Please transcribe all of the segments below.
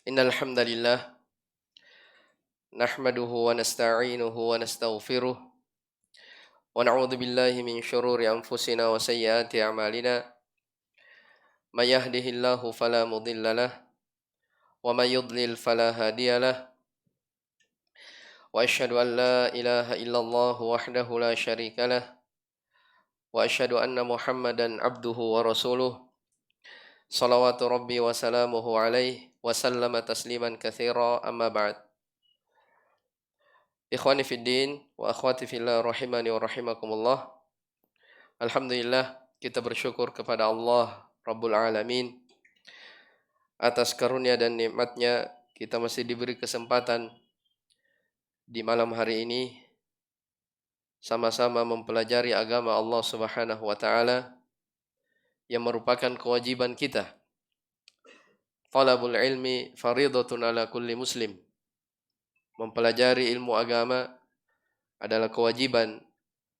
Innal hamdalillah nahmaduhu wa nasta'inuhu wa nastaghfiruh wa na'udzu billahi min shururi anfusina wa sayyiati a'malina may yahdihillahu fala mudhillalah wa may yudlil fala hadiyalah wa asyhadu an la ilaha illallah wahdahu la syarikalah wa asyhadu anna Muhammadan abduhu wa rasuluh salawatu rabbi wa salamuhu alaihi wa sallama tasliman katsira amma ba'd. Ikhwani fid din wa akhwati fillah rahimani wa rahimakumullah. Alhamdulillah kita bersyukur kepada Allah Rabbul Alamin atas karunia dan nikmatnya kita masih diberi kesempatan di malam hari ini sama-sama mempelajari agama Allah Subhanahu wa taala yang merupakan kewajiban kita. Talabul ilmi fardhatun ala kulli muslim. Mempelajari ilmu agama adalah kewajiban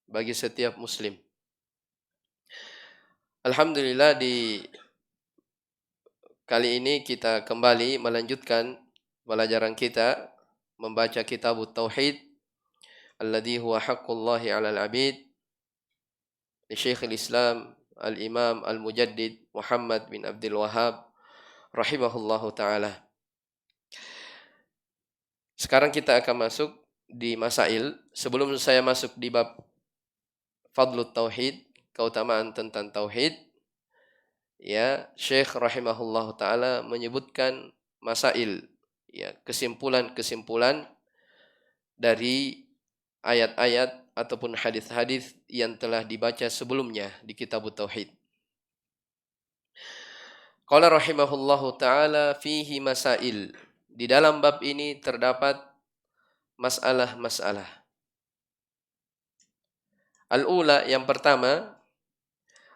bagi setiap muslim. Alhamdulillah di kali ini kita kembali melanjutkan pelajaran kita membaca kitab Tauhid alladhi huwa haqqullahi 'alal 'abid li Syekhul Islam Al-Imam Al-Mujaddid Muhammad bin Abdul Wahhab rahimahullahu taala. Sekarang kita akan masuk di masail. Sebelum saya masuk di bab Fadlut Tauhid, keutamaan tentang tauhid, ya, Syekh rahimahullahu taala menyebutkan masail, ya, kesimpulan-kesimpulan dari ayat-ayat ataupun hadis-hadis yang telah dibaca sebelumnya di kitab Tauhid. Qala rahimahullahu taala fihi masail. Di dalam bab ini terdapat masalah-masalah. Al-ula, yang pertama,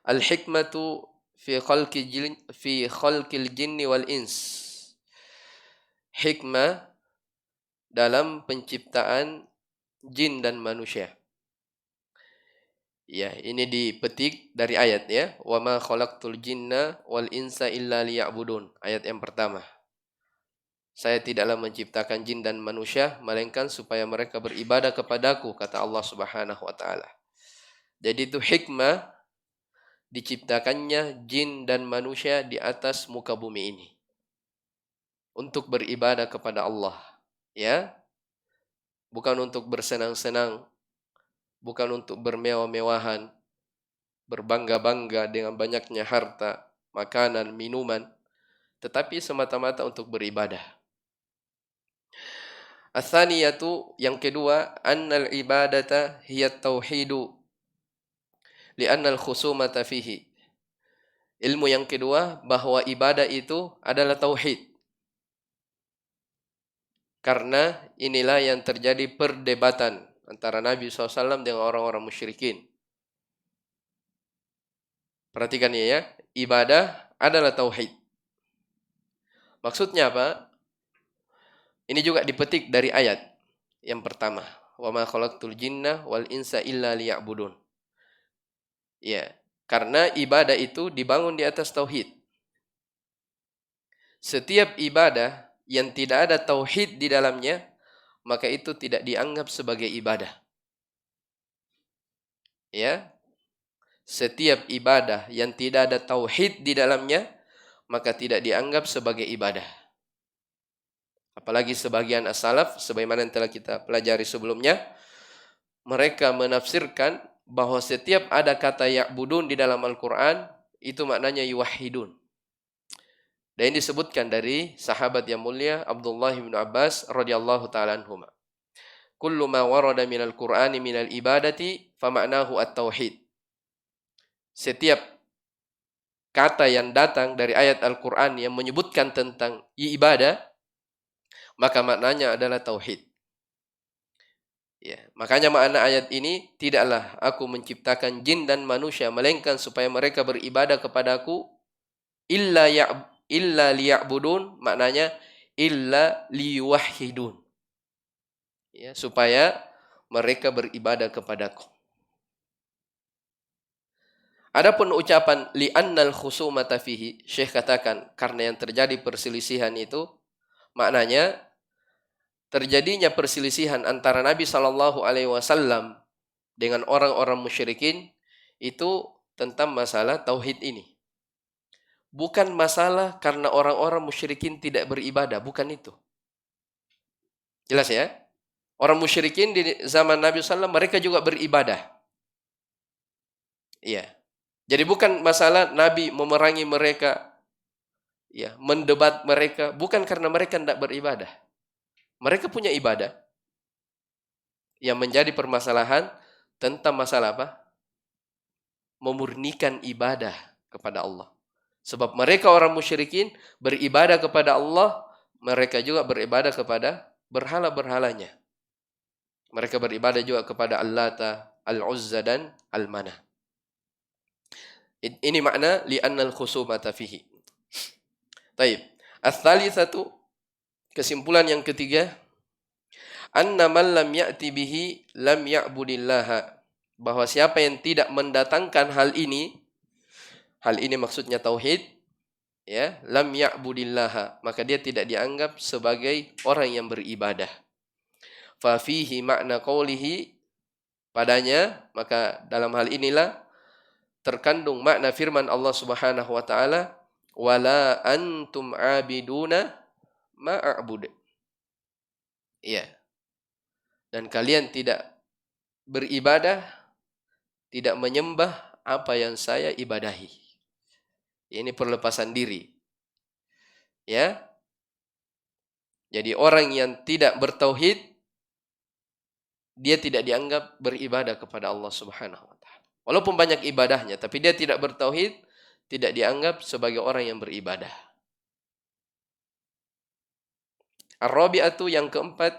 al-hikmatu fi khalqil jinni wal ins. Hikmah dalam penciptaan jin dan manusia. Ya, ini dipetik dari ayat, ya. Wa ma khalaqtul jinna wal insa illa liya'budun. Ayat yang pertama. Saya tidaklah menciptakan jin dan manusia melainkan supaya mereka beribadah kepadaku, kata Allah Subhanahu wa taala. Jadi itu hikmah diciptakannya jin dan manusia di atas muka bumi ini untuk beribadah kepada Allah, ya. Bukan untuk bersenang-senang, bukan untuk bermewah-mewahan, berbangga-bangga dengan banyaknya harta, makanan, minuman, tetapi semata-mata untuk beribadah. Ats-tsaniyatu, yang kedua, annal ibadata hiya tauhidu li'anna al-khusumata fihi. Ilmu yang kedua bahwa ibadah itu adalah tauhid. Karena inilah yang terjadi perdebatan antara Nabi SAW dengan orang-orang musyrikin. Perhatikan ya, ibadah adalah tauhid. Maksudnya apa? Ini juga dipetik dari ayat yang pertama. Wa ma khalaqtul jinna wal insa illa liya'budun. Ya, karena ibadah itu dibangun di atas tauhid. Setiap ibadah yang tidak ada tauhid di dalamnya, maka itu tidak dianggap sebagai ibadah. Ya. Setiap ibadah yang tidak ada tauhid di dalamnya, maka tidak dianggap sebagai ibadah. Apalagi sebagian as-salaf, sebagaimana yang telah kita pelajari sebelumnya, mereka menafsirkan bahwa setiap ada kata ya'budun di dalam Al-Quran, itu maknanya yuwahhidun. Dan ini disebutkan dari sahabat yang mulia Abdullah bin Abbas radhiyallahu ta'ala anhuma. Kullu ma warada minal Qur'ani minal ibadati fama'nahu at-tauhid. Setiap kata yang datang dari ayat Al-Quran yang menyebutkan tentang ibadah, maka maknanya adalah tauhid. Ya, makanya makna ayat ini, tidaklah aku menciptakan jin dan manusia melainkan supaya mereka beribadah kepadaku illa liya'budun, maknanya illa liyuwahhidun. Ya, supaya mereka beribadah kepadaku. Adapun ucapan li'annal khusumata fihi, Syekh katakan karena yang terjadi perselisihan itu Maknanya terjadinya perselisihan antara Nabi Shallallahu Alaihi Wasallam dengan orang-orang musyrikin itu tentang masalah tauhid ini. Bukan masalah karena orang-orang musyrikin tidak beribadah, bukan itu. Jelas ya? Orang musyrikin di zaman Nabi SAW mereka juga beribadah. Iya. Jadi bukan masalah Nabi memerangi mereka, ya, mendebat mereka, bukan karena mereka tidak beribadah. Mereka punya ibadah. Yang menjadi permasalahan tentang masalah apa? Memurnikan ibadah kepada Allah. Sebab mereka orang musyrikin beribadah kepada Allah, mereka juga beribadah kepada berhala-berhalanya. Mereka beribadah juga kepada Al-Lata, Al-Uzza dan Al-Manah. Ini makna li'annal khusumata fihi. Taib. Ats-tsalitsatu, kesimpulan yang ketiga, anna man lam ya'ti bihi lam ya'budillaha. Bahwa siapa yang tidak mendatangkan hal ini maksudnya tauhid, ya, lam ya'budillaha, maka dia tidak dianggap sebagai orang yang beribadah. Fa fihi makna qaulihi, padanya, maka dalam hal inilah terkandung makna firman Allah Subhanahu wa taala, wala antum abiduna ma a'bud. Iya. Dan kalian tidak beribadah, tidak menyembah apa yang saya ibadahi. Ini perlepasan diri. Ya. Jadi orang yang tidak bertauhid, dia tidak dianggap beribadah kepada Allah Subhanahu wa taala. Walaupun banyak ibadahnya, tapi dia tidak bertauhid, tidak dianggap sebagai orang yang beribadah. Ar-rabi'atu, yang keempat,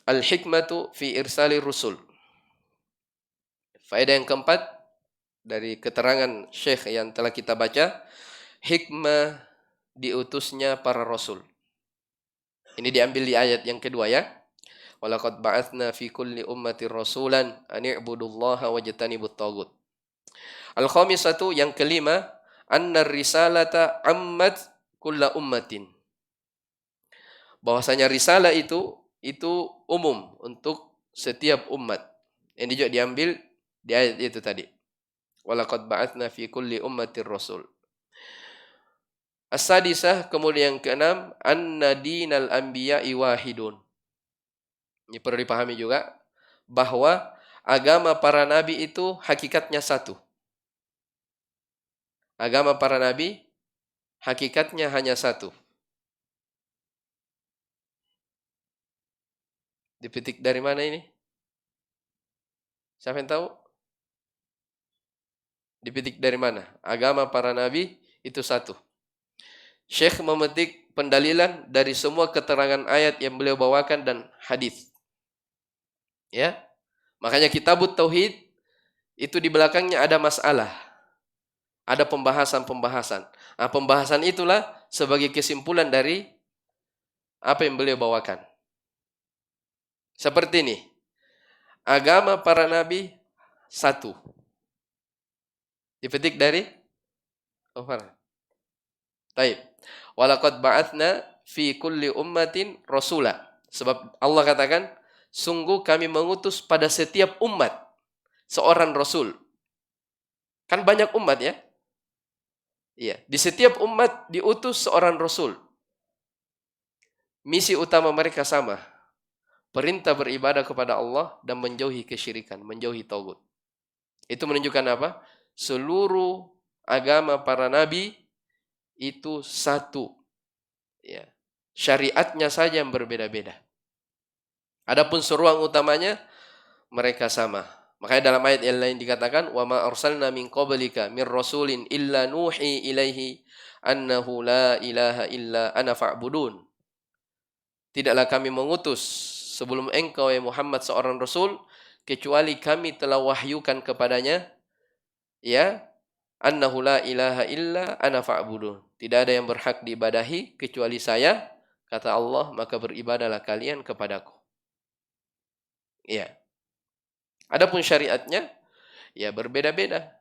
al-hikmatu fi irsali rusul. Faedah yang keempat dari keterangan Syekh yang telah kita baca, hikmah diutusnya para rasul. Ini diambil di ayat yang kedua ya. Walaqad ba'atsna fi kulli ummatin rasulan an i'budullaha wajtanibut taghut. Al-khamisatu, yang kelima, anna risalata ammat kulla ummatin. Bahwasanya risalah itu umum untuk setiap umat. Ini juga diambil di ayat itu tadi. Walaqad ba'atsna fi kulli ummatin rasul. As-sadisah, kemudian yang keenam, anna dinal anbiya'i wahidun. Ini perlu dipahami juga bahwa agama para nabi itu hakikatnya satu. Agama para nabi hakikatnya hanya satu. Dipetik dari mana ini? Siapa yang tahu? Dipetik dari mana? Agama para nabi itu satu. Syekh memetik pendalilan dari semua keterangan ayat yang beliau bawakan dan hadis. Ya. Makanya kitabut tauhid itu di belakangnya ada masalah. Ada pembahasan-pembahasan. Nah, pembahasan itulah sebagai kesimpulan dari apa yang beliau bawakan. Seperti ini. Agama para nabi satu. Dipetik dari Taib. Walaqad ba'atsna fi kulli ummatin rasula. Sebab Allah katakan, sungguh kami mengutus pada setiap umat seorang rasul. Kan banyak umat ya? Iya, di setiap umat diutus seorang rasul. Misi utama mereka sama. Perintah beribadah kepada Allah dan menjauhi kesyirikan, menjauhi tagut. Itu menunjukkan apa? Seluruh agama para nabi itu satu. Ya. Syariatnya saja yang berbeda-beda. Adapun seruan utamanya mereka sama. Makanya dalam ayat yang lain dikatakan, wa ma arsalna min qablika min rasulin illa nuhi ilaihi annahu la ilaha illa ana fa'budun. Tidaklah kami mengutus sebelum engkau ya Muhammad seorang rasul kecuali kami telah wahyukan kepadanya, ya, annahu la ilaha illa ana fa'budun. Tidak ada yang berhak diibadahi kecuali saya, kata Allah, maka beribadahlah kalian kepadaku. Ya. Adapun syariatnya ya berbeda-beda.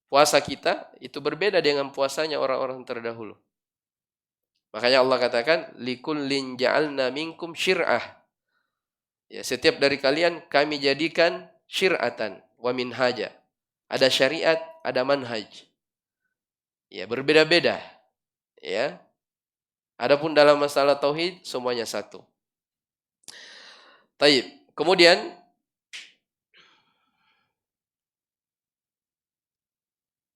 Puasa kita itu berbeda dengan puasanya orang-orang terdahulu. Makanya Allah katakan likullin ja'alna minkum syir'ah. Ya, setiap dari kalian kami jadikan syir'atan wa minhaja. Ada syariat, ada manhaj. Ya, berbeda-beda. Ya. Adapun dalam masalah tauhid semuanya satu. Taib. Kemudian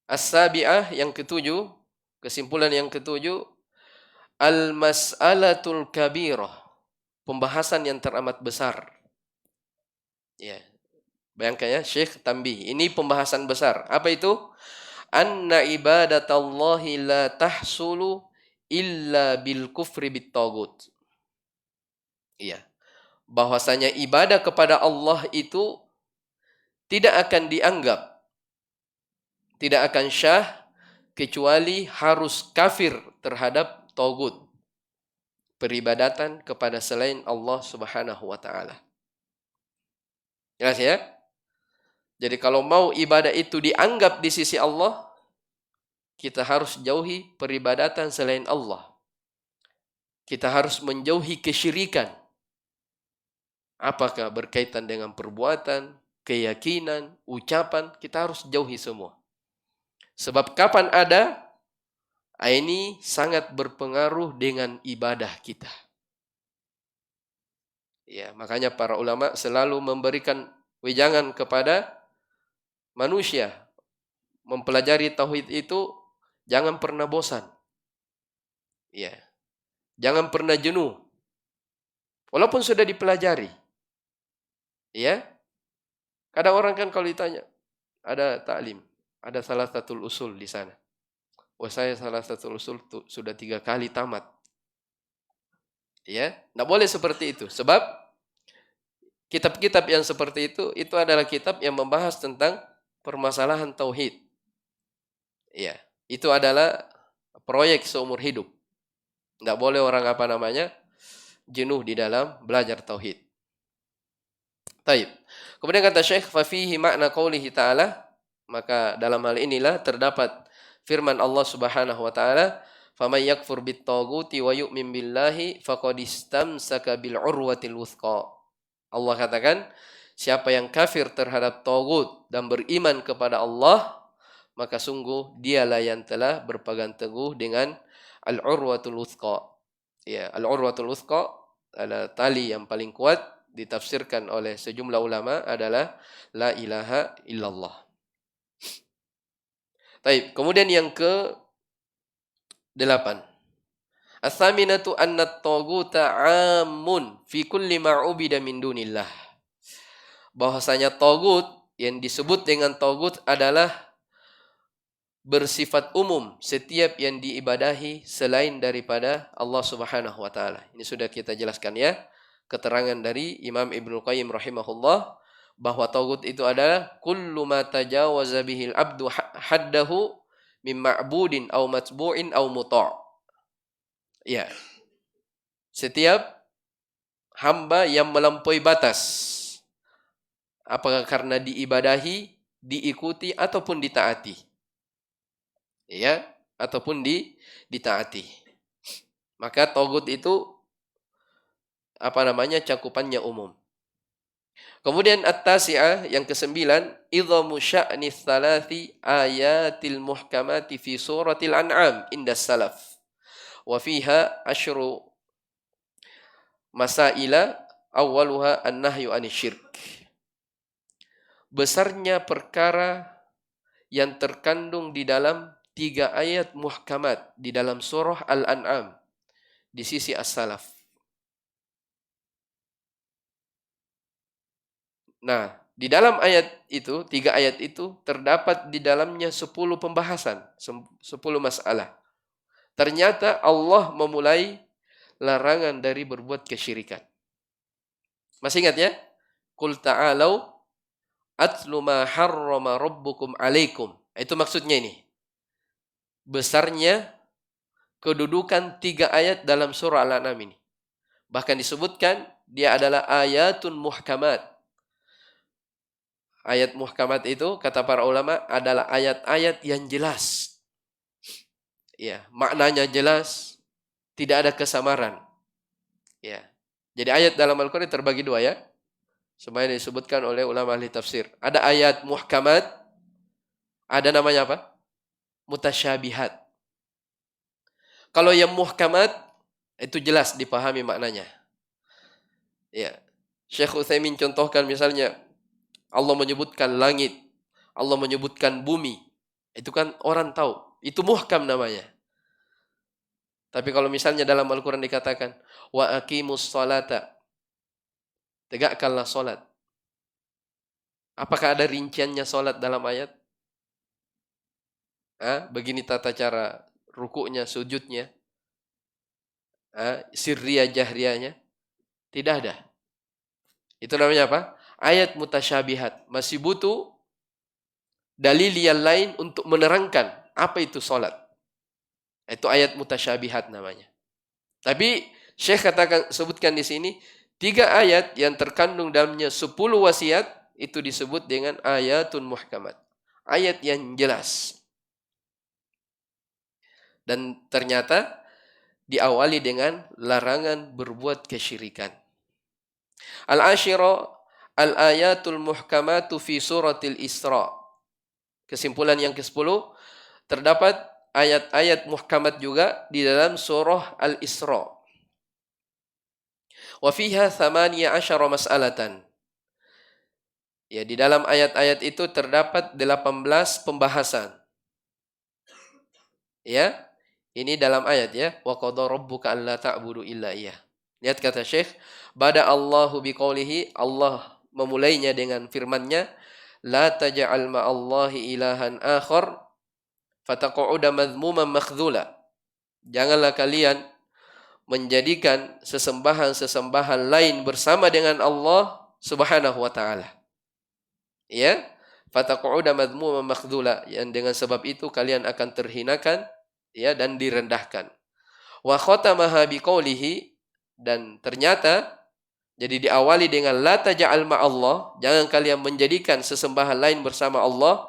as-sabi'ah yang ketujuh, kesimpulan yang ketujuh, al-mas'alatul kabirah. Pembahasan yang teramat besar. Ya. Bayangkan ya, Syekh tambih. Ini pembahasan besar. Apa itu? Anna ibadatallahi la tahsulu illa bil kufri bit tagut. Iya. Bahwasanya ibadah kepada Allah itu tidak akan dianggap, tidak akan syah kecuali harus kafir terhadap tagut, peribadatan kepada selain Allah Subhanahu wa taala. Jelas ya? Jadi kalau mau ibadah itu dianggap di sisi Allah, kita harus jauhi peribadatan selain Allah. Kita harus menjauhi kesyirikan. Apakah berkaitan dengan perbuatan, keyakinan, ucapan, kita harus jauhi semua. Sebab kapan ada, ini sangat berpengaruh dengan ibadah kita. Ya, makanya para ulama selalu memberikan wejangan kepada manusia mempelajari tauhid itu jangan pernah bosan. Ya. Jangan pernah jenuh. Walaupun sudah dipelajari. Ya. Kadang orang kan kalau ditanya, ada taklim, ada salah satu usul di sana. Oh, saya salah satu usul sudah 3 kali tamat. Ya, tidak boleh seperti itu. Sebab kitab-kitab yang seperti itu adalah kitab yang membahas tentang permasalahan tauhid. Ya, itu adalah proyek seumur hidup. Tidak boleh orang jenuh di dalam belajar tauhid. Taib. Kemudian kata Syekh, fafihi makna qaulihi ta'ala, maka dalam hal inilah terdapat firman Allah Subhanahu wa taala, faman yakfur bit taghuti wa yu'min billahi faqad istamsaka bil urwatil wuthqa. Allah katakan, siapa yang kafir terhadap tagut dan beriman kepada Allah, maka sungguh dialah yang telah berpegang teguh dengan al-urwatul wuthqa. Ya, al-urwatul wuthqa adalah tali yang paling kuat, ditafsirkan oleh sejumlah ulama adalah la ilaha illallah. Baik, kemudian yang ke-8. As-saminatu anna at-taghuta 'amun fi kulli ma 'ubida min dunillah. Bahwasanya tagut yang disebut dengan tagut adalah bersifat umum setiap yang diibadahi selain daripada Allah Subhanahu wa taala. Ini sudah kita jelaskan ya. Keterangan dari Imam Ibnu Qayyim rahimahullah bahwa tagut itu adalah kullu ma tajawaza bihil abdu haddahu min ma'budin aw matbu'in aw muta'. Ya. Setiap hamba yang melampaui batas, apakah karena diibadahi, diikuti ataupun ditaati. Ya, ataupun ditaati. Maka tagut itu cakupannya umum. Kemudian at-tasi'ah yang ke-9, idhamu sya'ni thalathi ayatil muhkamati fi suratil an'am inda salaf. Wa fiha asyru masaila awwaluha an-nahyu anisyirk. Besarnya perkara yang terkandung di dalam 3 ayat muhkamat di dalam surah Al-An'am di sisi as-salaf. Nah, di dalam ayat itu, 3 ayat itu terdapat di dalamnya 10 pembahasan, 10 masalah. Ternyata Allah memulai larangan dari berbuat kesyirikan. Masih ingat ya? Qul ta'alau atlu ma harrama rabbukum alaikum. Itu maksudnya ini. Besarnya kedudukan 3 ayat dalam surah Al-An'am ini. Bahkan disebutkan dia adalah ayatun muhkamat. Ayat muhkamat itu kata para ulama adalah ayat-ayat yang jelas. Ya, maknanya jelas, Tidak ada kesamaran. Ya. Jadi ayat dalam Al-Quran terbagi dua ya. Semuanya disebutkan oleh ulama ahli tafsir. Ada ayat muhkamat, ada namanya apa? Mutasyabihat. Kalau yang muhkamat itu jelas dipahami maknanya. Ya. Syekh Utsaimin contohkan misalnya Allah menyebutkan langit, Allah menyebutkan bumi. Itu kan orang tahu. Itu muhkam namanya. Tapi kalau misalnya dalam Al-Quran dikatakan wa aqimus salata, tegakkanlah salat. Apakah ada rinciannya salat dalam ayat? Begini tata cara rukuknya, sujudnya, sirriyah jahriyahnya? Tidak ada. Itu namanya apa? Ayat mutasyabihat. Masih butuh dalil yang lain untuk menerangkan apa itu salat. Itu ayat mutasyabihat namanya. Tapi Syekh sebutkan di sini 3 ayat yang terkandung dalamnya 10 wasiat itu disebut dengan ayatun muhkamat. Ayat yang jelas. Dan ternyata diawali dengan larangan berbuat kesyirikan. Al-ashira al-ayatul muhkamatu fi suratil Isra. Kesimpulan yang ke-10, terdapat ayat-ayat muhkamat juga di dalam surah Al-Isra. Wa fiha 18 mas'alatan. Ya, di dalam ayat-ayat itu terdapat 18 pembahasan. Ya. Ini dalam ayat ya, wa qadha rabbuka alla ta'budu illa iyyah. Lihat kata Syekh, bada Allahu biqaulihi, Allah memulainya dengan firman-Nya, la taj'al ma'allahi ilahan akhar fataq'uda madhmuman makhdhula. Janganlah kalian menjadikan sesembahan-sesembahan lain bersama dengan Allah Subhanahu wa taala. Ya, fataq'uda madhmuman makhdhula, yang dengan sebab itu kalian akan terhinakan ya dan direndahkan. Wa khatamaha biqaulihi, dan ternyata jadi diawali dengan la taj'al ma'allah, jangan kalian menjadikan sesembahan lain bersama Allah,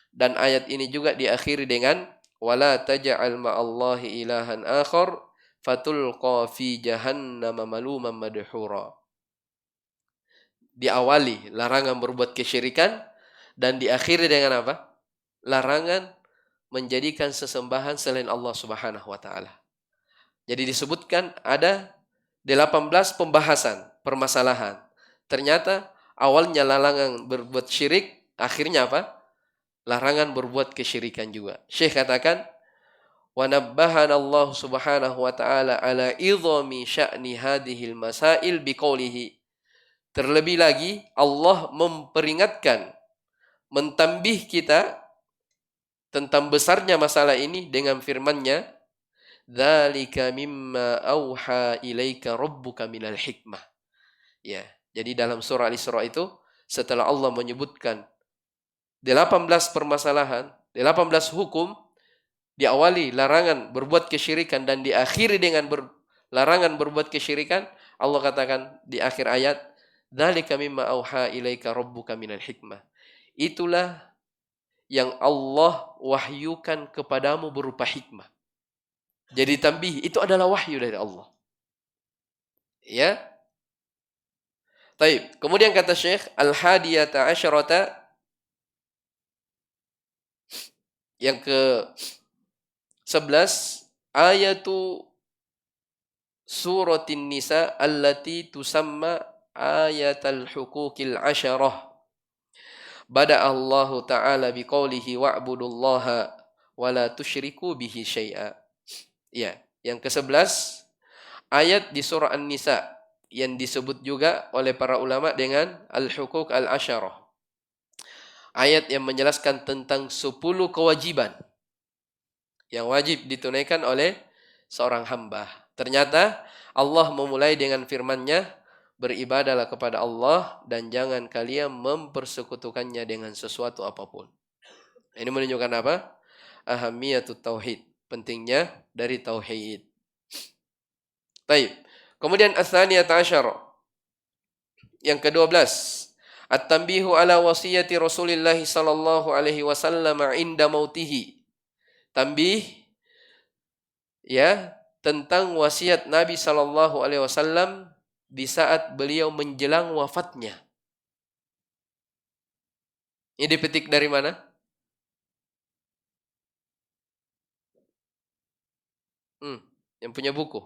dan ayat ini juga diakhiri dengan wala taj'al ma'allahi ilahan akhar fatulqa fi jahannam maluman madhura. Diawali larangan berbuat kesyirikan dan diakhiri dengan apa? Larangan menjadikan sesembahan selain Allah Subhanahu wa taala. Jadi disebutkan ada 18 pembahasan, permasalahan. Ternyata awalnya larangan berbuat syirik, akhirnya apa? Larangan berbuat kesyirikan juga. Syekh katakan, wa nabbahana Allah Subhanahu wa taala ala idhami sya'ni hadhil masail biqaulihi. Terlebih lagi Allah memperingatkan, mentambih kita tentang besarnya masalah ini dengan firman-Nya, dzalika mimma auha ilaika rabbuka minal hikmah. Ya, jadi dalam surah Al-Isra itu setelah Allah menyebutkan 18 permasalahan, 18 hukum, diawali larangan berbuat kesyirikan dan diakhiri dengan larangan berbuat kesyirikan, Allah katakan di akhir ayat, dzalika mimma auha ilaika rabbuka minal hikmah. Itulah yang Allah wahyukan kepadamu berupa hikmah. Jadi tambih, itu adalah wahyu dari Allah. Ya. Taib. Kemudian kata Syekh, al-hadiyata asyarata, yang ke-11, ayatu suratin nisa allati tusamma ayatal hukukil asyarah. Bada Allah Ta'ala biqaulihi wa'budullaha wa la tusyriku bihi syai'a. Ya, yang ke-11 ayat di surah An-Nisa yang disebut juga oleh para ulama dengan al-hukuk al-asyarah. Ayat yang menjelaskan tentang 10 kewajiban yang wajib ditunaikan oleh seorang hamba. Ternyata Allah memulai dengan firman-Nya, beribadahlah kepada Allah dan jangan kalian mempersekutukannya dengan sesuatu apapun. Ini menunjukkan apa? Ahamiyatut tauhid, pentingnya dari tauhid. Baik. Kemudian ats-tsaniyah asyara, yang ke-12, at-tanbihu ala wasiyati Rasulillah sallallahu alaihi wasallam inda mautihi. Tanbih ya tentang wasiat Nabi Shallallahu Alaihi Wasallam di saat beliau menjelang wafatnya. Ini dipetik dari mana? Yang punya buku.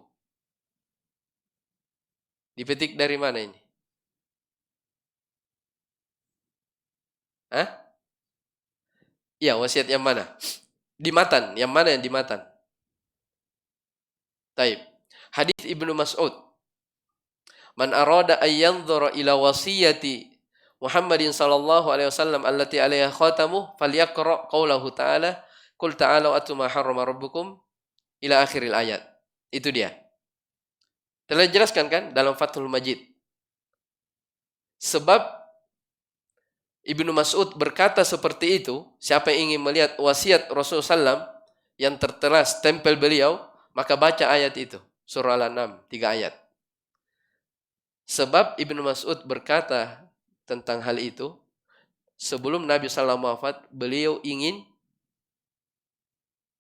Dipetik dari mana ini? Hah? Ya, wasiat yang mana? Di matan. Yang mana yang di matan? Taib. Hadis Ibnu Mas'ud. Man arada an yanzura ila wasiyati Muhammadin sallallahu alaihi wasallam allati alaiha khatamu falyaqra qaulahu ta'ala qul ta'alu atlu ma harrama rabbukum ila akhiril ayat. Itu dia. Telah dijelaskan kan dalam Fathul Majid. Sebab Ibnu Mas'ud berkata seperti itu, siapa yang ingin melihat wasiat Rasulullah SAW yang tertera stempel beliau, maka baca ayat itu. Surah Al-An'am, 3 ayat. Sebab Ibnu Mas'ud berkata tentang hal itu, sebelum Nabi SAW wafat, beliau ingin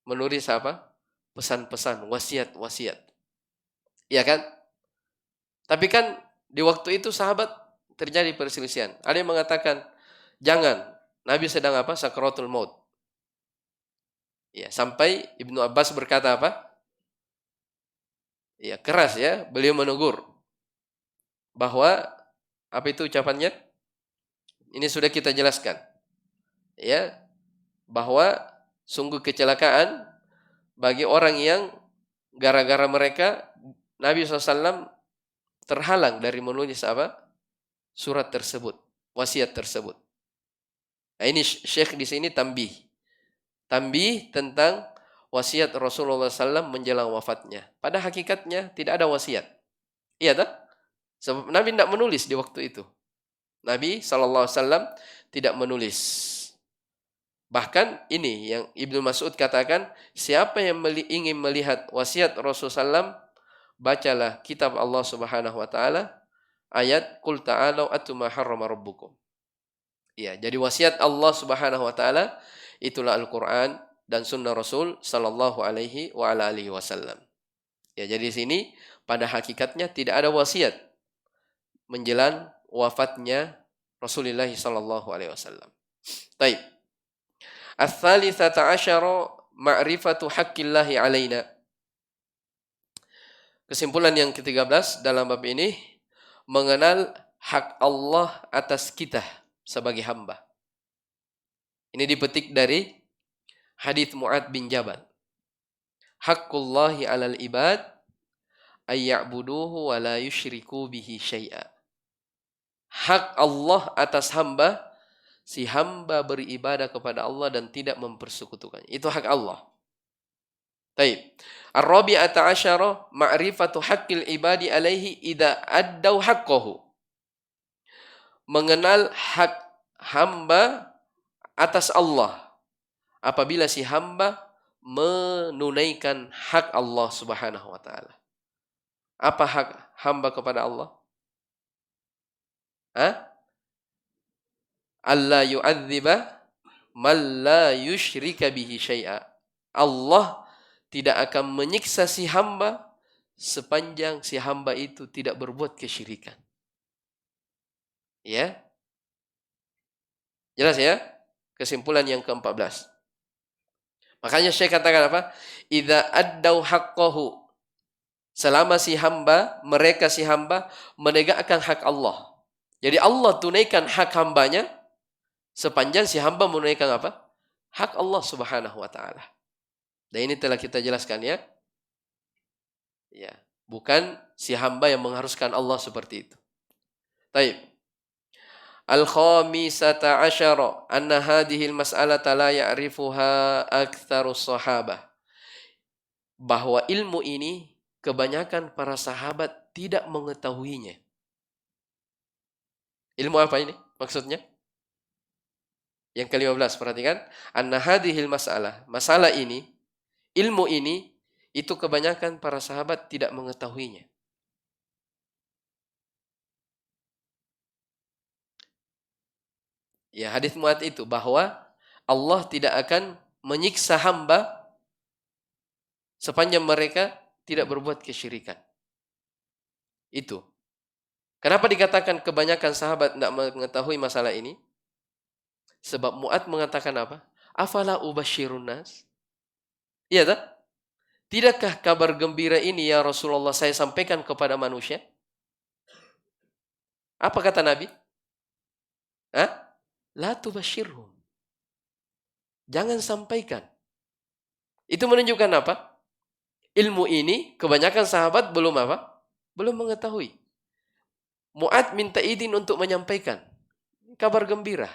menulis apa? Pesan-pesan, wasiat-wasiat. Iya kan? Tapi kan di waktu itu sahabat terjadi perselisihan. Ada yang mengatakan, jangan, Nabi sedang apa? Sakaratul maut. Ya, sampai Ibnu Abbas berkata apa? Ya, keras ya, beliau menegur bahwa apa itu ucapannya? Ini sudah kita jelaskan. Ya, bahwa sungguh kecelakaan bagi orang yang gara-gara mereka Nabi SAW terhalang dari menulis apa? Surat tersebut, wasiat tersebut. Nah, ini Syekh di sini tambih tentang wasiat Rasulullah SAW menjelang wafatnya. Pada hakikatnya tidak ada wasiat. Iya tak? Sebab Nabi tidak menulis di waktu itu. Nabi SAW tidak menulis. Bahkan ini yang Ibnu Mas'ud katakan, siapa yang ingin melihat wasiat Rasulullah SAW, bacalah kitab Allah Subhanahu wa taala, ayat qul ta'alu atlu ma harrama rabbukum. Ya, jadi wasiat Allah Subhanahu wa taala itulah Al-Qur'an dan sunnah Rasul sallallahu alaihi wa ala alihi wasallam. Ya, jadi di sini pada hakikatnya tidak ada wasiat menjelang wafatnya Rasulullah sallallahu alaihi wasallam. Baik. Ats-tsalitsata asyara ma'rifatu haqqillahi alaina. Kesimpulan yang ke-13 dalam bab ini, mengenal hak Allah atas kita sebagai hamba. Ini dipetik dari hadits Mu'adz bin Jabal. Haqqullahi 'alal ibad ayya'buduhu wa la yusyriku bihi syai'a. Hak Allah atas hamba, si hamba beribadah kepada Allah dan tidak mempersekutukannya. Itu hak Allah. Baik. Ar-rabi'ata asyara ma'rifatu haqqil ibadi alaihi idza addau haqqahu. Mengenal hak hamba atas Allah apabila si hamba menunaikan hak Allah Subhanahu wa taala. Apa hak hamba kepada Allah? Allah yu'adziba man la yusyrika bihi syai'a. Allah tidak akan menyiksa si hamba sepanjang si hamba itu tidak berbuat kesyirikan. Ya. Jelas ya? Kesimpulan yang ke-14. Makanya Syekh katakan apa? Idza addau haqqahu. Selama si hamba, mereka si hamba menegakkan hak Allah. Jadi Allah tunaikan hak hambanya sepanjang si hamba menunaikan apa? Hak Allah Subhanahu wa taala. Dan ini telah kita jelaskan ya. Ya, bukan si hamba yang mengharuskan Allah seperti itu. Baik. Al-khamisata asyara anna hadhihi al-mas'alata la ya'rifuha aktsarus sahabah. Bahwa ilmu ini kebanyakan para sahabat tidak mengetahuinya. Ilmu apa ini maksudnya? Yang ke-15, perhatikan. Anna hadhil masalah. Masalah ini, ilmu ini, itu kebanyakan para sahabat tidak mengetahuinya. Ya, hadis Mu'adz itu bahwa Allah tidak akan menyiksa hamba sepanjang mereka tidak berbuat kesyirikan. Itu. Kenapa dikatakan kebanyakan sahabat tidak mengetahui masalah ini? Sebab Mu'ad mengatakan apa? Afala ubasyirun nas? Iya tak? Tidakkah kabar gembira ini ya Rasulullah saya sampaikan kepada manusia? Apa kata Nabi? Hah? La tubasyirhum. Jangan sampaikan. Itu menunjukkan apa? Ilmu ini kebanyakan sahabat belum apa? Belum mengetahui. Mu'ad minta izin untuk menyampaikan kabar gembira.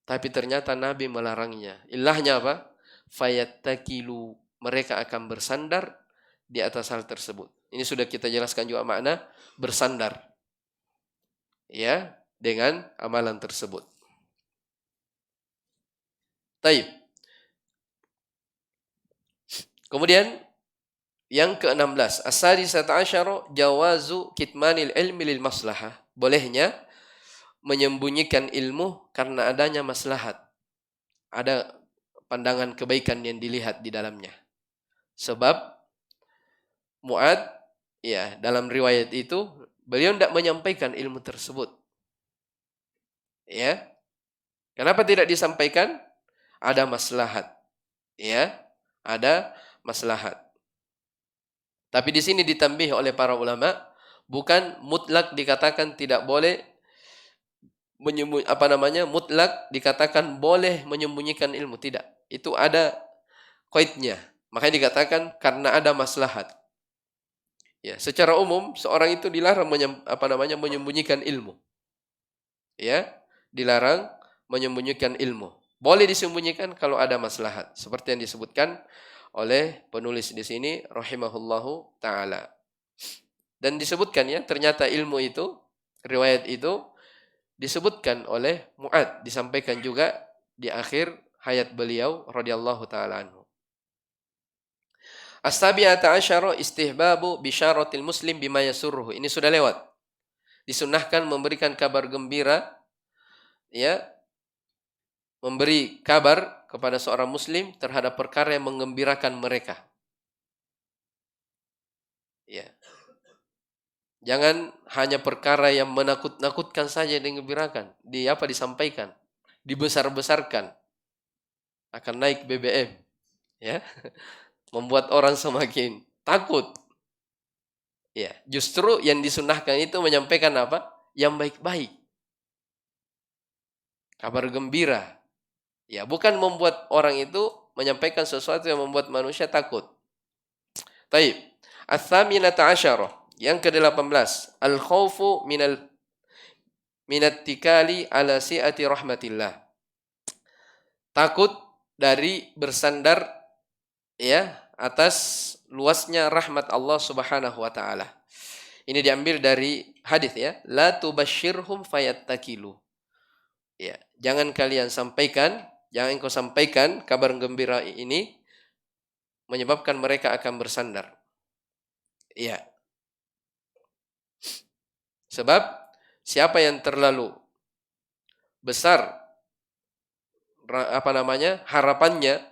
Tapi ternyata Nabi melarangnya. Ilahnya apa? Fayattakilu. Mereka akan bersandar di atas hal tersebut. Ini sudah kita jelaskan juga makna bersandar. Ya, dengan amalan tersebut. Taib. Kemudian yang ke-16, as-sadisata asyara jawazu kitmanil ilmi lil maslahah. Bolehnya menyembunyikan ilmu karena adanya maslahat. Ada pandangan kebaikan yang dilihat di dalamnya. Sebab Mu'ad, ya, dalam riwayat itu beliau tidak menyampaikan ilmu tersebut. Ya. Kenapa tidak disampaikan? Ada maslahat. Ya, ada maslahat. Tapi di sini ditambih oleh para ulama, bukan mutlak dikatakan tidak boleh mutlak dikatakan boleh menyembunyikan ilmu, tidak. Itu ada qaidnya. Makanya dikatakan karena ada maslahat. Ya, secara umum seorang itu dilarang menyembunyikan ilmu. Ya, dilarang menyembunyikan ilmu. Boleh disembunyikan kalau ada maslahat, seperti yang disebutkan oleh penulis di sini rahimahullahu taala. Dan disebutkan ya, ternyata ilmu itu, riwayat itu disebutkan oleh Mu'ad, disampaikan juga di akhir hayat beliau radhiyallahu taala anhu. As-sabi'ata asyara istihbabu bisyaratil muslim bima yasurruhu. Ini sudah lewat. Disunnahkan memberikan kabar gembira, ya, memberi kabar kepada seorang muslim terhadap perkara yang menggembirakan mereka. Ya. Jangan hanya perkara yang menakut-nakutkan saja yang digembirakan, disampaikan, dibesar-besarkan. Akan naik BBM, ya. Membuat orang semakin takut. Ya, justru yang disunnahkan itu menyampaikan apa? Yang baik-baik. Kabar gembira. Ya, bukan membuat orang itu menyampaikan sesuatu yang membuat manusia takut. Taib. Ats-tsaminata asyarah. Yang ke-18, al-khaufu minat tikali ala si'ati rahmatillah. Takut dari bersandar, ya, atas luasnya rahmat Allah Subhanahu wa taala. Ini diambil dari hadis, ya, la tubasyirhum fayattakilu. Ya, jangan kalian sampaikan, jangan kau sampaikan kabar gembira ini menyebabkan mereka akan bersandar. Ya. Sebab siapa yang terlalu besar harapannya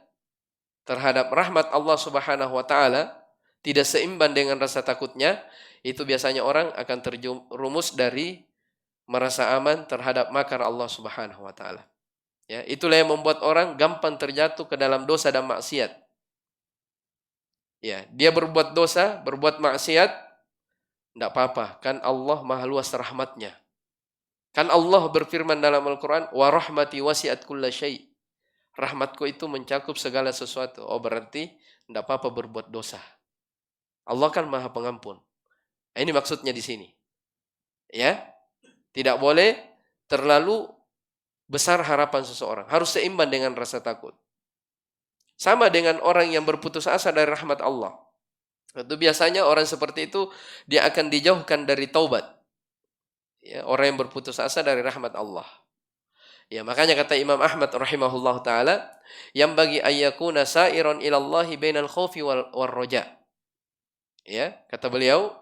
terhadap rahmat Allah Subhanahu wa taala tidak seimbang dengan rasa takutnya, itu biasanya orang akan terjerumus dari merasa aman terhadap makar Allah Subhanahu wa taala. Ya, itulah yang membuat orang gampang terjatuh ke dalam dosa dan maksiat. Ya, dia berbuat dosa, berbuat maksiat, tidak apa-apa, kan Allah maha luas rahmatnya. Kan Allah berfirman dalam Al-Quran, wa rahmati wasi'at kulla syai'. Rahmatku itu mencakup segala sesuatu. Oh, berarti tidak apa-apa berbuat dosa. Allah kan maha pengampun. Ini maksudnya di sini. Ya, tidak boleh terlalu besar harapan seseorang. Harus seimbang dengan rasa takut. Sama dengan orang yang berputus asa dari rahmat Allah. Itu biasanya orang seperti itu dia akan dijauhkan dari taubat. Ya, orang yang berputus asa dari rahmat Allah. Ya, makanya kata Imam Ahmad rahimahullah taala, yang bagi ayyakuna sa'iron ilallahi bainal khaufi wal roja. Ya, kata beliau,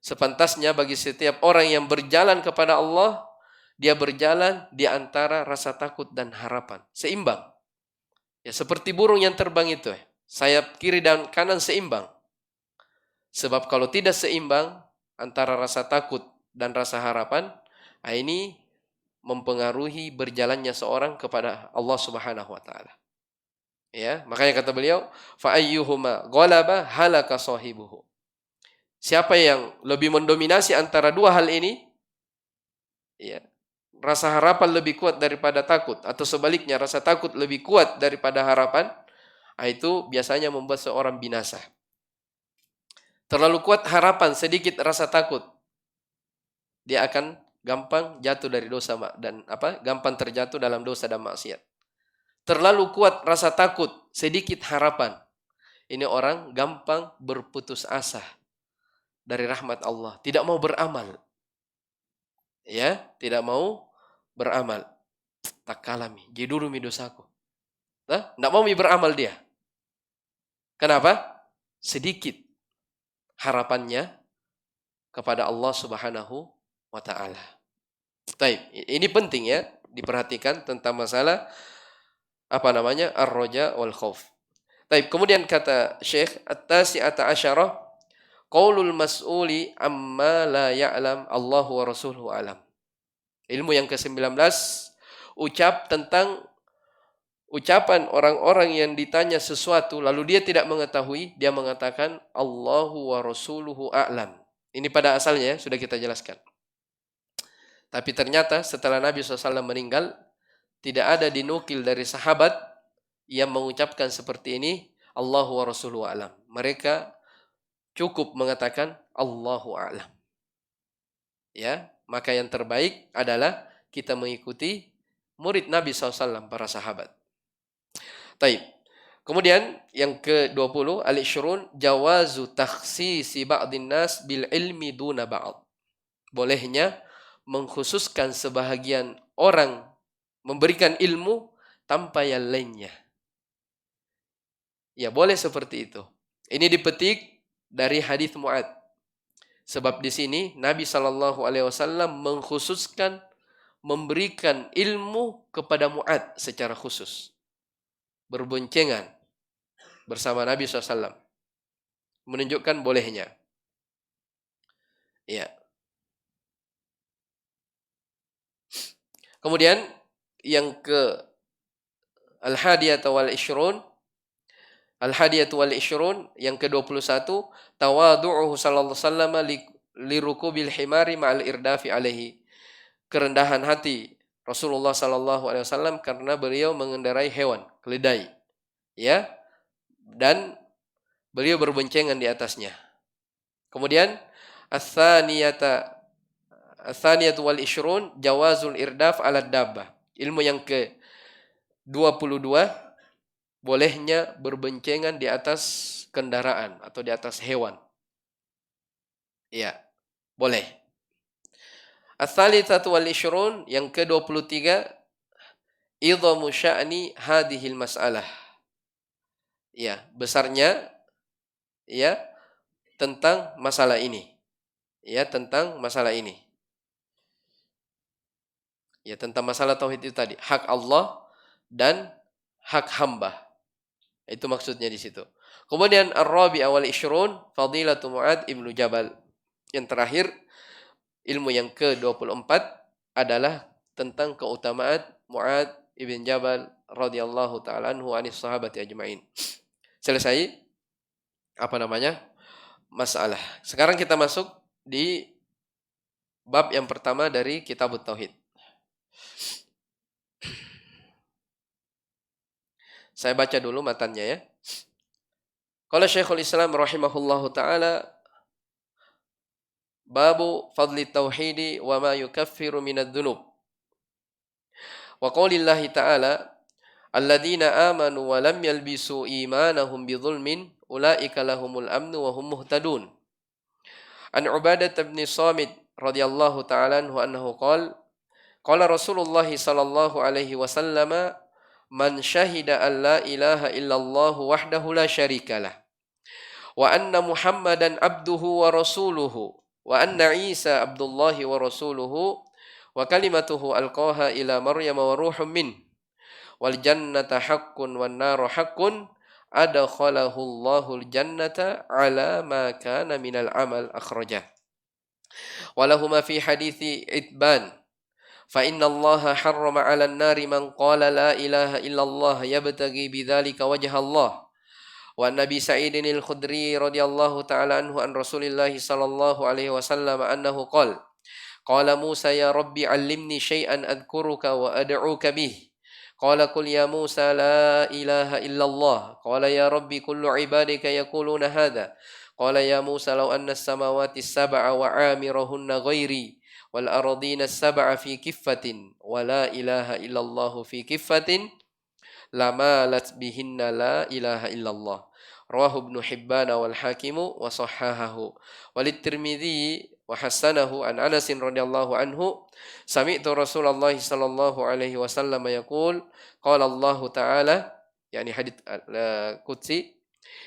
sepantasnya bagi setiap orang yang berjalan kepada Allah, dia berjalan di antara rasa takut dan harapan, seimbang. Ya, seperti burung yang terbang itu, sayap kiri dan kanan seimbang. Sebab kalau tidak seimbang antara rasa takut dan rasa harapan, ini mempengaruhi berjalannya seorang kepada Allah Subhanahu wa taala. Ya, makanya kata beliau, fa ayyuhuma ghalaba halaka sahibuhu. Siapa yang lebih mendominasi antara dua hal ini, ya, rasa harapan lebih kuat daripada takut atau sebaliknya rasa takut lebih kuat daripada harapan, itu biasanya membuat seorang binasa. Terlalu kuat harapan, sedikit rasa takut, dia akan gampang jatuh dari dosa dan gampang terjatuh dalam dosa dan maksiat. Terlalu kuat rasa takut, sedikit harapan, ini orang gampang berputus asa dari rahmat Allah, tidak mau beramal. Ya, tidak mau beramal. Tak kalami, jiduru mi dosaku. Tidak mau beramal dia. Kenapa? Sedikit harapannya kepada Allah Subhanahu wa taala. Baik, ini penting ya diperhatikan tentang masalah ar-roja wal khauf. Baik, kemudian kata Syekh at-tasi'ata asyarah qaulul mas'uli amma la ya'lam Allahu wa rasuluhu alam. Ilmu yang ke-19 ucapan orang-orang yang ditanya sesuatu lalu dia tidak mengetahui, dia mengatakan Allahu wa rasuluhu a'lam. Ini pada asalnya sudah kita jelaskan. Tapi ternyata setelah Nabi SAW meninggal, tidak ada dinukil dari sahabat yang mengucapkan seperti ini, Allahu wa rasuluhu a'lam. Mereka cukup mengatakan Allahu a'lam. Ya, maka yang terbaik adalah kita mengikuti murid Nabi SAW, para sahabat. Taib. Kemudian yang ke-20, al-ishrun jawazu takhsisi ba'din nas bil ilmi duna ba'd. Bolehnya mengkhususkan sebahagian orang memberikan ilmu tanpa yang lainnya. Ya, boleh seperti itu. Ini dipetik dari hadis Mu'ad. Sebab di sini Nabi SAW mengkhususkan memberikan ilmu kepada Mu'ad secara khusus. Berboncengan bersama Nabi SAW. Menunjukkan bolehnya. Ya. Kemudian yang ke al-hadiyatu wal ishrun. Al-hadiyatu wal ishrun yang ke-21 tawadu'uhu sallallahu alaihi wasallam li rukubil himari ma'al irdafi alaihi. Kerendahan hati Rasulullah sallallahu alaihi wasallam karena beliau mengendarai hewan, keledai. Ya. Dan beliau berboncengan di atasnya. Kemudian Ats-tsaniyatu wal ishrun jawazul irdaf ala dabbah. Ilmu yang ke-22 bolehnya berboncengan di atas kendaraan atau di atas hewan. Ya, boleh. Ats-tsalitsatu wal ishrun yang ke-23 idhamu sya'ni hadhil mas'alah. Ya, besarnya ya tentang masalah ini. Ya, tentang masalah ini. Ya, tentang masalah tauhid itu tadi, hak Allah dan hak hamba. Itu maksudnya di situ. Kemudian ar-rabi' wal ishrun fadilatu Mu'ad ibnu Jabal. Yang terakhir, ilmu yang ke-24 adalah tentang keutamaan Mu'ad ibn Jabal radhiyallahu ta'ala anhu anis sahabati ajma'in. Selesai masalah. Sekarang kita masuk di bab yang pertama dari Kitabut Tauhid. Saya baca dulu matanya ya. Qala Syekhul Islam rahimahullahu taala babu fadli tauhidi wa ma yukaffiru minadz dzunub. Wa qaulillahi ta'ala alladzina amanu wa lam yalbisu imanahum bidzulmin ulaika lahumul amnu wa hum muhtadun. An Ubadah bin Samit radhiyallahu ta'ala anhu qala Rasulullah sallallahu alaihi wasallam man syahida an la ilaha illallah wahdahu la syarikalah wa anna Muhammadan abduhu wa rasuluhu wa anna Isa abdullahi wa rasuluhu wa kalimatuhu alqaha ila Maryam wa ruhum min wal jannata haqqun wan naru haqqun adkhalahu Allahul jannata ala ma kana minal amal akhrajah. Walahuma fi hadithi Itban fa inna Allah harrama 'alan nari man qala la ilaha illallah yabtaghi bidzalika wajha Allah. Wa Nabi Sa'idin al-Khudri radhiyallahu ta'ala anhu an Rasulillah sallallahu alaihi wasallam annahu qala Musa ya Rabbi 'allimni syai'an adhkuruka wa ad'uka bih. Qala qul ya Musa la ilaha illallah. Qala ya Rabbi kullu ibadika yaquluna hadha. Qala ya Musa law anna as-samawati as-sab'a wa 'amirahunna ghairi wal ardina as-sab'a fi kiffatin wa la ilaha illallah fi kiffatin lamalat bihinna la ilaha illallah. Rawahu Ibnu Hibban wal Hakimu wa sahhahahu. Walit Tirmidzi wa hasanahu an Anas radhiyallahu anhu sami'tu Rasulullah sallallahu alaihi wasallam yaqul qala Allah ta'ala, yani hadits qudsi,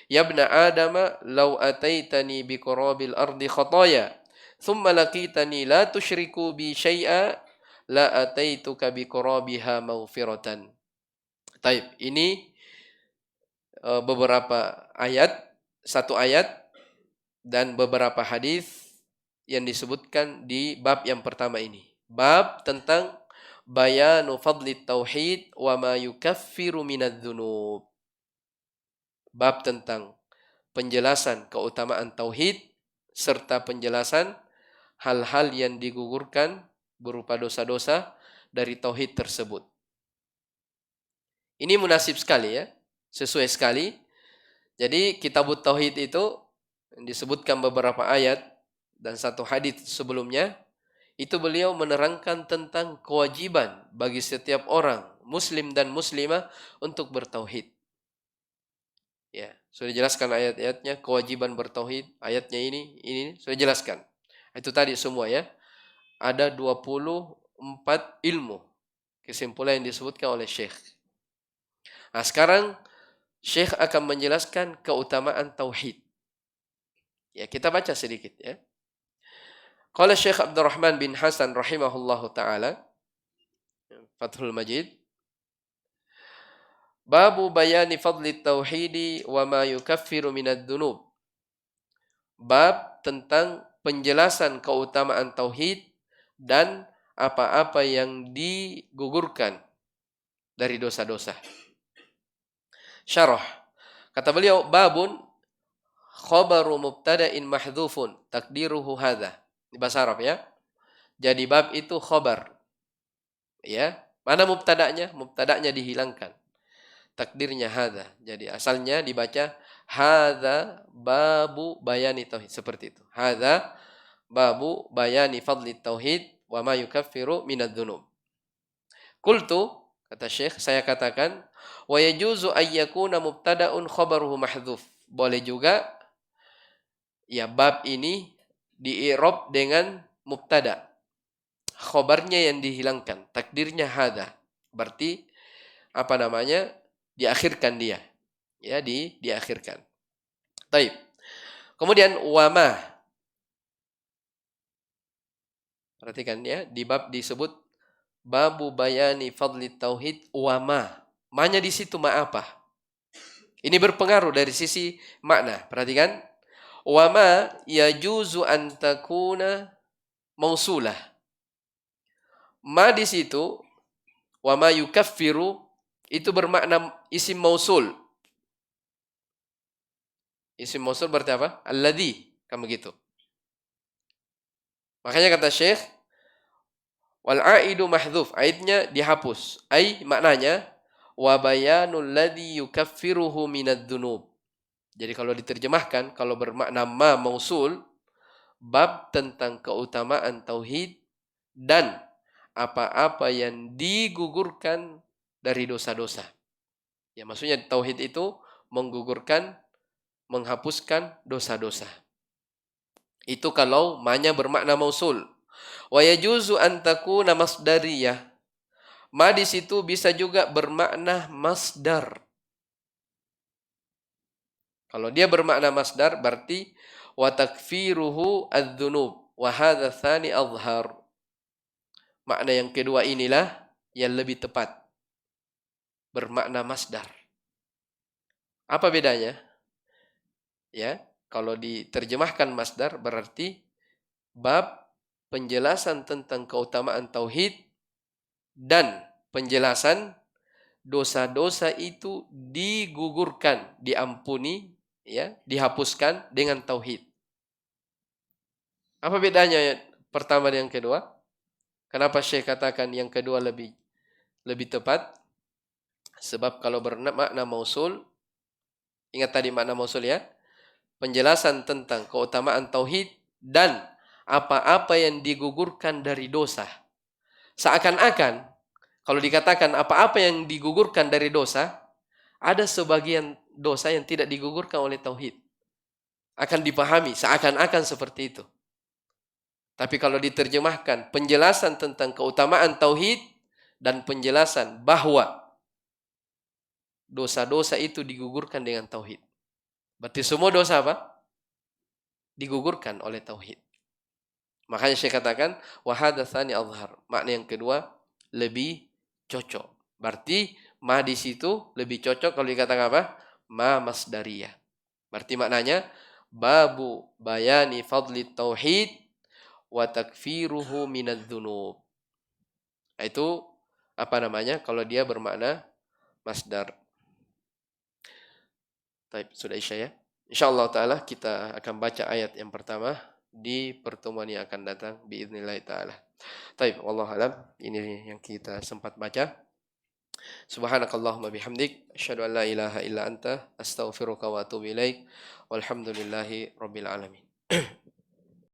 ya ibna adama law ataitani bi qurabil ardi khataya thumma laqitani la tusyriku bi syai'a la ataituka bi qurabiha maghfiratan. Taib, ini beberapa ayat, satu ayat dan beberapa hadis yang disebutkan di bab yang pertama ini. Bab tentang bayanu fadli tauhid wa ma yukaffiru minadz-dzunub. Bab tentang penjelasan keutamaan tauhid serta penjelasan hal-hal yang digugurkan berupa dosa-dosa dari tauhid tersebut. Ini munasib sekali ya, sesuai sekali. Jadi kitabut tauhid itu disebutkan beberapa ayat dan satu hadis sebelumnya, itu beliau menerangkan tentang kewajiban bagi setiap orang muslim dan muslimah untuk bertauhid. Ya, sudah jelaskan ayat-ayatnya, kewajiban bertauhid, ayatnya ini sudah jelaskan. Itu tadi semua ya. Ada 24 ilmu kesimpulan yang disebutkan oleh Syekh. Nah, sekarang Syekh akan menjelaskan keutamaan tauhid. Ya, kita baca sedikit ya. Qala Syekh Abdurrahman bin Hasan rahimahullahu taala, Fathul Majid, babu bayani fadli tauhidi wa ma yukaffiru minadz-dzunub. Bab tentang penjelasan keutamaan tauhid dan apa-apa yang digugurkan dari dosa-dosa. Syarah. Kata beliau, babun khabaru mubtada'in mahdhufun takdiruhu hadza. Di bahasa Arab ya. Jadi bab itu khabar. Ya. Mana mubtada'nya? Mubtada'nya dihilangkan. Takdirnya hadza. Jadi asalnya dibaca hadza babu bayani tauhid, seperti itu. Hadza babu bayani fadli tauhid wa ma yukaffiru minadz-dzunub. Qultu, kata Syekh, saya katakan, wa yajuzu ayyakuna mubtada'un khabaruhu mahdhuf. Boleh juga ya bab ini di-i'rab dengan mubtada. Khabarnya yang dihilangkan, takdirnya hadza. Berarti apa namanya? Diakhirkan dia. Ya, diakhirkan. Baik. Kemudian wama. Perhatikan ya, di bab disebut babu bayani fadli tauhid wama. Ma-nya di situ ma apa? Ini berpengaruh dari sisi makna. Perhatikan. Wama yajuzu an takuna mausulah. Ma di situ wama yukaffiru itu bermakna isim mausul. Isim mausul berarti apa? Alladhi, kan begitu. Makanya kata Syekh, wal aidu mahdhuf, aidnya dihapus. Ai maknanya wa bayanul ladzi yukaffiruhu minadz-dzunub. Jadi kalau diterjemahkan, kalau bermakna ma mausul, bab tentang keutamaan tauhid dan apa-apa yang digugurkan dari dosa-dosa. Ya, maksudnya tauhid itu menggugurkan, menghapuskan dosa-dosa. Itu kalau ma-nya bermakna mausul. Wa yajuzu an takuna masdariyah. Ma di situ bisa juga bermakna masdar. Kalau dia bermakna masdar berarti wa takfiruhu adz-dzunub wa hadza tsani azhar. Makna yang kedua inilah yang lebih tepat. Bermakna masdar. Apa bedanya? Ya, kalau diterjemahkan masdar berarti bab penjelasan tentang keutamaan tauhid dan penjelasan dosa-dosa itu digugurkan, diampuni, ya, dihapuskan dengan tauhid. Apa bedanya pertama dan yang kedua? Kenapa Syekh katakan yang kedua lebih tepat? Sebab kalau bermakna mausul, ingat tadi makna mausul ya, penjelasan tentang keutamaan tauhid dan apa-apa yang digugurkan dari dosa. Seakan-akan kalau dikatakan apa-apa yang digugurkan dari dosa, ada sebagian dosa yang tidak digugurkan oleh tauhid. Akan dipahami seakan-akan seperti itu. Tapi kalau diterjemahkan penjelasan tentang keutamaan tauhid dan penjelasan bahwa dosa-dosa itu digugurkan dengan tauhid. Berarti semua dosa apa? Digugurkan oleh tauhid. Makanya saya katakan wahadatsani azhar. Makna yang kedua lebih cocok. Berarti ma di situ lebih cocok kalau dikatakan apa? Ma masdariyah. Berarti maknanya babu bayani fadli tauhid wa takfiruhu minadz-dzunub. Itu apa namanya? Kalau dia bermakna masdar. Baik, sudah isya ya. Insyaallah taala kita akan baca ayat yang pertama di pertemuan yang akan datang biiznillah taala. Baik, wallahu alam. Ini yang kita sempat baca. Subhanakallahumma bihamdik asyhadu an la ilaha illa anta astaghfiruka wa atubu ilaik. Walhamdulillahi rabbil alamin.